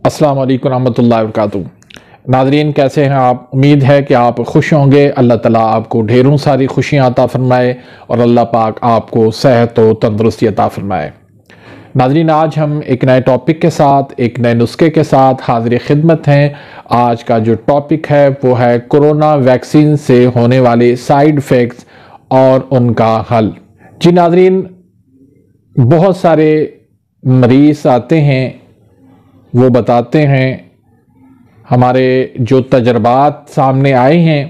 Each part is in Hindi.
अस्सलाम वालेकुम रहमतुल्लाहि व बरकातुहू। नाज़रीन, कैसे हैं आप? उम्मीद है कि आप खुश होंगे। अल्लाह ताला आपको ढेरों सारी खुशियाँ अता फरमाए और अल्लाह पाक आपको सेहत व तंदुरुस्ती अता फरमाए। नाज़रीन, आज हम एक नए टॉपिक के साथ, एक नए नुस्खे के साथ हाज़िर खिदमत हैं। आज का जो टॉपिक है वो है कोरोना वैक्सीन से होने वाले साइड इफ़ेक्ट्स और उनका हल। जी नाज़रीन, बहुत सारे मरीज़ आते हैं, वो बताते हैं, हमारे जो तजर्बात सामने आए हैं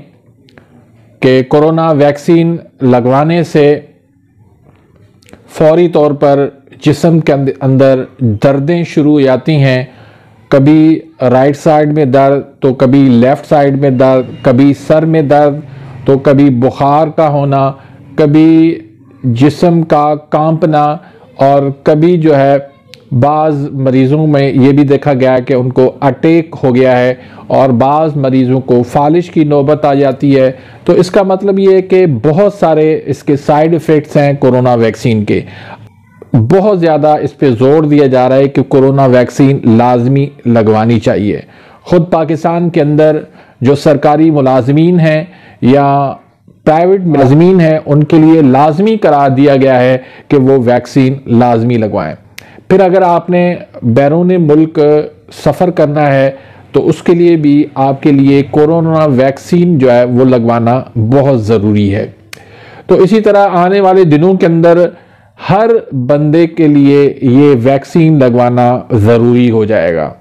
कि कोरोना वैक्सीन लगवाने से फौरी तौर पर जिस्म के अंदर दर्दें शुरू हो जाती हैं। कभी राइट साइड में दर्द, तो कभी लेफ़्ट साइड में दर्द, कभी सर में दर्द, तो कभी बुखार का होना, कभी जिस्म का कांपना, और कभी जो है बाज़ मरीज़ों में ये भी देखा गया है कि उनको अटैक हो गया है और बाज़ मरीज़ों को फालिश की नौबत आ जाती है। तो इसका मतलब ये है कि बहुत सारे इसके साइड इफ़ेक्ट्स हैं कोरोना वैक्सीन के। बहुत ज़्यादा इस पे ज़ोर दिया जा रहा है कि कोरोना वैक्सीन लाजमी लगवानी चाहिए। ख़ुद पाकिस्तान के अंदर जो सरकारी मुलाजमीन हैं या प्राइवेट मुलाजमीन हैं, उनके लिए लाजमी करार दिया गया है कि वो वैक्सीन लाजमी लगवाएं। फिर अगर आपने बैरून मुल्क सफ़र करना है तो उसके लिए भी आपके लिए कोरोना वैक्सीन जो है वो लगवाना बहुत ज़रूरी है। तो इसी तरह आने वाले दिनों के अंदर हर बंदे के लिए ये वैक्सीन लगवाना ज़रूरी हो जाएगा।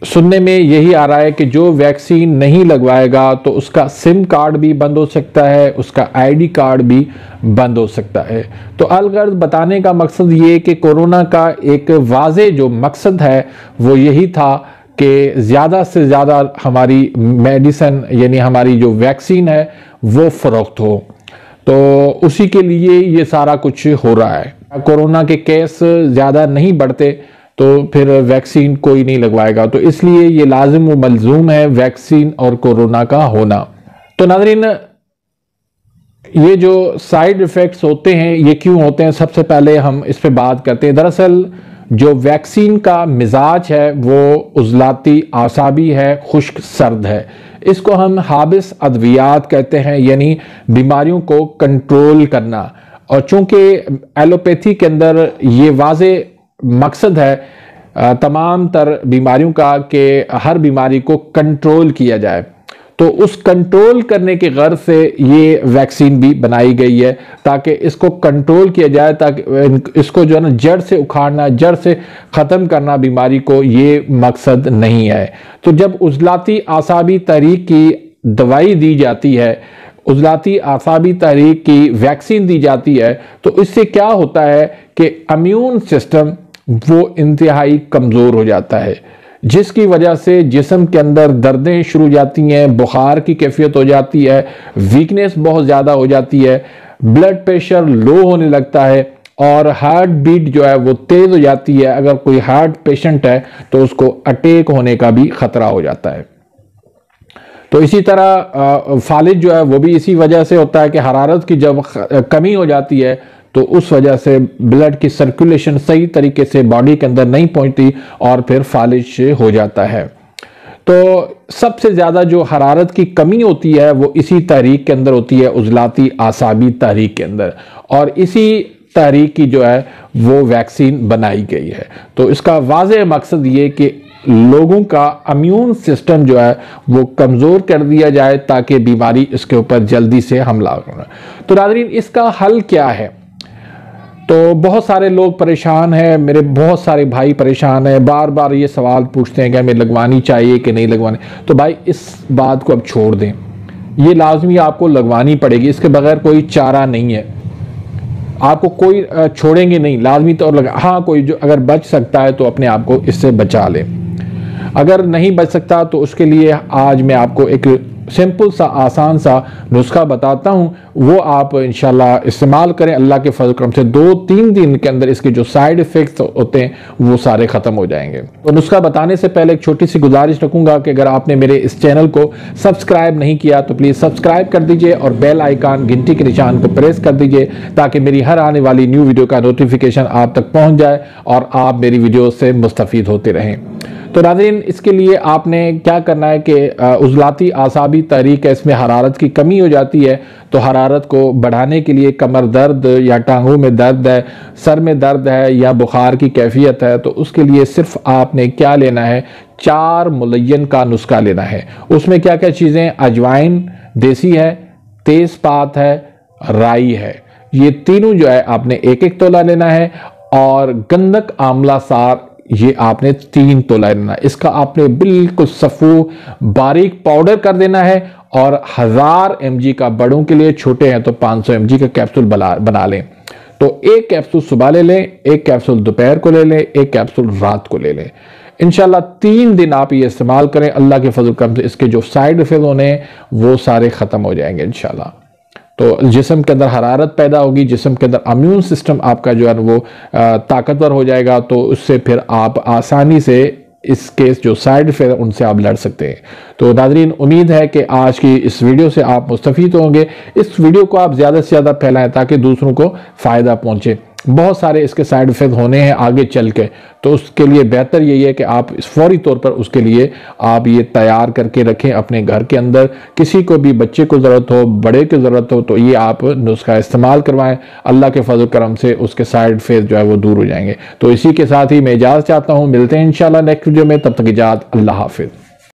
सुनने में यही आ रहा है कि जो वैक्सीन नहीं लगवाएगा तो उसका सिम कार्ड भी बंद हो सकता है, उसका आईडी कार्ड भी बंद हो सकता है। तो अलगर्ज बताने का मकसद ये कि कोरोना का एक वाज़े जो मकसद है वो यही था कि ज़्यादा से ज़्यादा हमारी मेडिसिन यानी हमारी जो वैक्सीन है वो फ़रोख्त हो। तो उसी के लिए ये सारा कुछ हो रहा है। कोरोना के केस ज़्यादा नहीं बढ़ते तो फिर वैक्सीन कोई नहीं लगवाएगा। तो इसलिए ये लाजिम व मलजूम है वैक्सीन और कोरोना का होना। तो नाज़रीन, ये जो साइड इफ़ेक्ट्स होते हैं ये क्यों होते हैं, सबसे पहले हम इस पे बात करते हैं। दरअसल जो वैक्सीन का मिजाज है वो उज़लाती आसाबी है, खुश्क सर्द है। इसको हम हाबिस अद्वियात कहते हैं, यानी बीमारियों को कंट्रोल करना। और चूंकि एलोपैथी के अंदर ये वाज़े मकसद है तमाम तर बीमारियों का कि हर बीमारी को कंट्रोल किया जाए, तो उस कंट्रोल करने की गर्ज से ये वैक्सीन भी बनाई गई है ताकि इसको कंट्रोल किया जाए, ताकि इसको जो है ना जड़ से उखाड़ना, जड़ से ख़त्म करना बीमारी को, ये मकसद नहीं है। तो जब उज़लाती आसाबी तहरीक की दवाई दी जाती है, उज़लाती आसाबी तहरीक की वैक्सीन दी जाती है, तो इससे क्या होता है कि इम्यून सिस्टम वो इंतहाई कमज़ोर हो जाता है, जिसकी वजह से जिस्म के अंदर दर्दें शुरू हो जाती हैं, बुखार की कैफियत हो जाती है, वीकनेस बहुत ज़्यादा हो जाती है, ब्लड प्रेशर लो होने लगता है और हार्ट बीट जो है वो तेज़ हो जाती है। अगर कोई हार्ट पेशेंट है तो उसको अटैक होने का भी ख़तरा हो जाता है। तो इसी तरह फालिज जो है वो भी इसी वजह से होता है कि हरारत की जब कमी हो जाती है तो उस वजह से ब्लड की सर्कुलेशन सही तरीके से बॉडी के अंदर नहीं पहुंचती और फिर फालिज हो जाता है। तो सबसे ज़्यादा जो हरारत की कमी होती है वो इसी तहरीक के अंदर होती है, उज़लाती आसाबी तहरीक के अंदर, और इसी तहरीक की जो है वो वैक्सीन बनाई गई है। तो इसका वाज़ेह मकसद ये कि लोगों का इम्यून सिस्टम जो है वो कमज़ोर कर दिया जाए ताकि बीमारी इसके ऊपर जल्दी से हमला करे। तो नाज़रीन, इसका हल क्या है? तो बहुत सारे लोग परेशान हैं, मेरे बहुत सारे भाई परेशान हैं, बार बार ये सवाल पूछते हैं कि हमें लगवानी चाहिए कि नहीं लगवानी। तो भाई इस बात को अब छोड़ दें, ये लाजमी आपको लगवानी पड़ेगी, इसके बगैर कोई चारा नहीं है। आपको कोई छोड़ेंगे नहीं, लाजमी तौर लगा। हाँ, कोई जो अगर बच सकता है तो अपने आप को इससे बचा ले, अगर नहीं बच सकता तो उसके लिए आज मैं आपको एक सिंपल सा आसान सा नुस्खा बताता हूँ, वो आप इंशाल्लाह इस्तेमाल करें। अल्लाह के फजल करम से 2-3 दिन के अंदर इसके जो साइड इफ़ेक्ट्स होते हैं वो सारे ख़त्म हो जाएंगे। तो नुस्खा बताने से पहले एक छोटी सी गुजारिश रखूँगा कि अगर आपने मेरे इस चैनल को सब्सक्राइब नहीं किया तो प्लीज़ सब्सक्राइब कर दीजिए और बेल आइकान घंटी के निशान को प्रेस कर दीजिए ताकि मेरी हर आने वाली न्यू वीडियो का नोटिफिकेशन आप तक पहुँच जाए और आप मेरी वीडियो से मुस्तफ़ीद होते रहें। तो नाज़रीन, इसके लिए आपने क्या करना है कि उज़लाती आसाबी तहरीक है, इसमें हरारत की कमी हो जाती है, तो हरारत को बढ़ाने के लिए कमर दर्द या टांगों में दर्द है, सर में दर्द है या बुखार की कैफियत है, तो उसके लिए सिर्फ आपने क्या लेना है, 4 मुलय्यन का नुस्खा लेना है। उसमें क्या क्या चीज़ें, अजवाइन देसी है, तेज़पात है, राई है, ये तीनों जो है आपने 1-1 तोला लेना है, और गंधक आंवला सार ये आपने 3 तोला लेना है। इसका आपने बिल्कुल सफ़ू बारीक पाउडर कर देना है, और 1000 mg का, बड़ों के लिए, छोटे हैं तो 500 mg का कैप्सूल बना लें। तो 1 कैप्सूल सुबह ले लें, 1 कैप्सूल दोपहर को ले लें, 1 कैप्सूल रात को ले लें। इंशाल्लाह 3 दिन आप ये इस्तेमाल करें, अल्लाह के फजल करम से इसके जो साइड इफेक्ट होने हैं वो सारे ख़त्म हो जाएंगे इंशाल्लाह। तो जिस्म के अंदर हरारत पैदा होगी, जिस्म के अंदर इम्यून सिस्टम आपका जो है वो ताकतवर हो जाएगा, तो उससे फिर आप आसानी से इसके जो साइड इफेक्ट उनसे आप लड़ सकते हैं। तो नाज़रीन, उम्मीद है कि आज की इस वीडियो से आप मुस्तफ़ीद होंगे। इस वीडियो को आप ज़्यादा से ज़्यादा फैलाएं ताकि दूसरों को फ़ायदा पहुँचे। बहुत सारे इसके साइड इफेक्ट होने हैं आगे चल के, तो उसके लिए बेहतर यही है कि आप फौरी तौर पर उसके लिए आप ये तैयार करके रखें अपने घर के अंदर। किसी को भी, बच्चे को ज़रूरत हो, बड़े की ज़रूरत हो, तो ये आप नुस्खा इस्तेमाल करवाएं। अल्लाह के फजल करम से उसके साइड इफेक्ट जो है वो दूर हो जाएंगे। तो इसी के साथ ही मैं इजाज़त चाहता हूँ, मिलते हैं इंशाल्लाह नेक्स्ट वीडियो में, तब तक इजाज़त, अल्लाह हाफिज़।